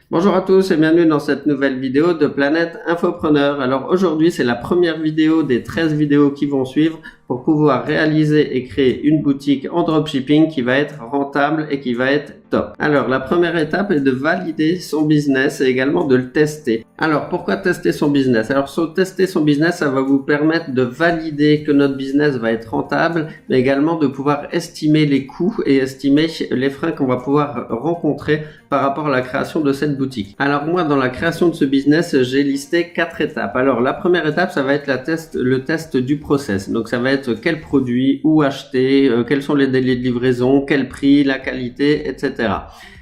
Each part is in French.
Bonjour à tous et bienvenue dans cette nouvelle vidéo de Planète Infopreneur. Alors aujourd'hui c'est la première vidéo des 13 vidéos qui vont suivre pour pouvoir réaliser et créer une boutique en dropshipping qui va être rentable et qui va être top. Alors la première étape est de valider son business et également de le tester. Alors pourquoi tester son business? Alors tester son business, ça va vous permettre de valider que notre business va être rentable, mais également de pouvoir estimer les coûts et estimer les freins qu'on va pouvoir rencontrer par rapport à la création de cette boutique. Alors moi dans la création de ce business, j'ai listé 4 étapes. Alors la première étape, ça va être le test du process. Donc ça va être quel produit, où acheter, quels sont les délais de livraison, quel prix, la qualité, etc.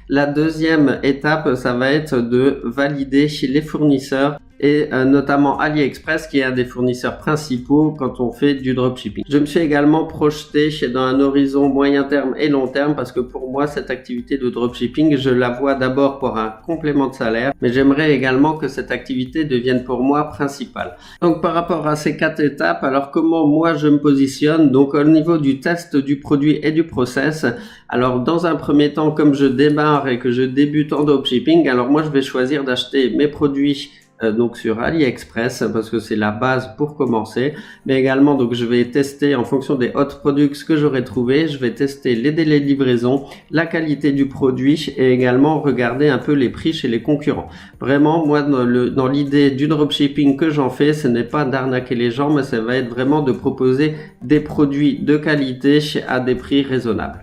La deuxième étape, ça va être de valider chez les fournisseurs et notamment AliExpress qui est un des fournisseurs principaux quand on fait du dropshipping. Je me suis également projeté dans un horizon moyen terme et long terme parce que pour moi cette activité de dropshipping, je la vois d'abord pour un complément de salaire, mais j'aimerais également que cette activité devienne pour moi principale. Donc par rapport à ces 4 étapes, alors comment moi je me positionne? Donc au niveau du test du produit et du process, alors dans un premier temps, comme je démarre et que je débute en dropshipping, alors moi je vais choisir d'acheter mes produits donc sur AliExpress parce que c'est la base pour commencer, mais également donc je vais tester en fonction des hot products que j'aurai trouvé, je vais tester les délais de livraison, la qualité du produit et également regarder un peu les prix chez les concurrents. Vraiment moi dans l'idée du dropshipping que j'en fais, ce n'est pas d'arnaquer les gens, mais ça va être vraiment de proposer des produits de qualité à des prix raisonnables.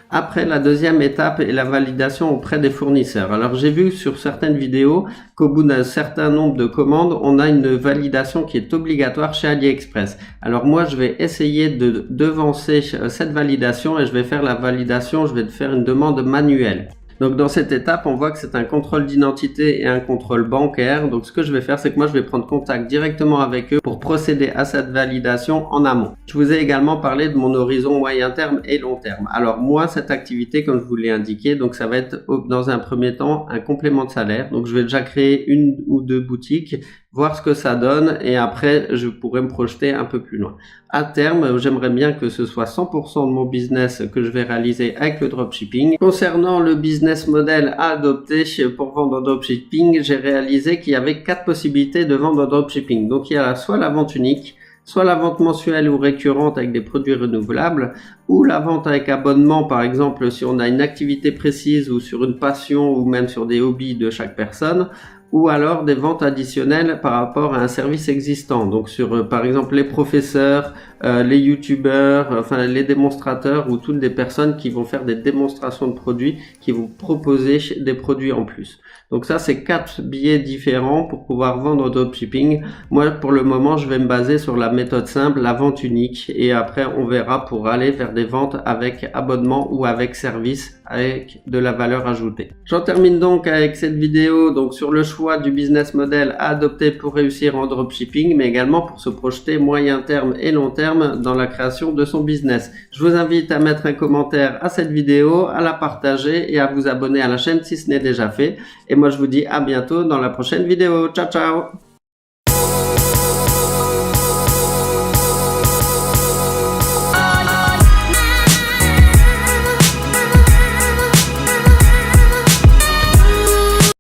Après, la deuxième étape est la validation auprès des fournisseurs. Alors, j'ai vu sur certaines vidéos qu'au bout d'un certain nombre de commandes, on a une validation qui est obligatoire chez AliExpress. Alors, moi, je vais essayer de devancer cette validation et je vais faire la validation, je vais faire une demande manuelle. Donc dans cette étape, on voit que c'est un contrôle d'identité et un contrôle bancaire. Donc ce que je vais faire, c'est que moi je vais prendre contact directement avec eux pour procéder à cette validation en amont. Je vous ai également parlé de mon horizon moyen terme et long terme. Alors moi, cette activité, comme je vous l'ai indiqué, donc ça va être dans un premier temps un complément de salaire. Donc je vais déjà créer 1 ou 2 boutiques, voir ce que ça donne et après je pourrais me projeter un peu plus loin. À terme, j'aimerais bien que ce soit 100% de mon business que je vais réaliser avec le dropshipping. Concernant le business model à adopter pour vendre en dropshipping, j'ai réalisé qu'il y avait 4 possibilités de vendre en dropshipping. Donc il y a soit la vente unique, soit la vente mensuelle ou récurrente avec des produits renouvelables, ou la vente avec abonnement, par exemple si on a une activité précise ou sur une passion ou même sur des hobbies de chaque personne, ou alors des ventes additionnelles par rapport à un service existant. Donc sur par exemple les professeurs, les youtubeurs, enfin les démonstrateurs ou toutes des personnes qui vont faire des démonstrations de produits, qui vont proposer des produits en plus. Donc ça c'est 4 billets différents pour pouvoir vendre au dropshipping. Moi pour le moment je vais me baser sur la méthode simple, la vente unique, et après on verra pour aller vers des ventes avec abonnement ou avec service avec de la valeur ajoutée. J'en termine donc avec cette vidéo donc sur le choix du business model à adopter pour réussir en dropshipping, mais également pour se projeter moyen terme et long terme dans la création de son business. Je vous invite à mettre un commentaire à cette vidéo, à la partager et à vous abonner à la chaîne si ce n'est déjà fait. Et moi je vous dis à bientôt dans la prochaine vidéo. Ciao ciao!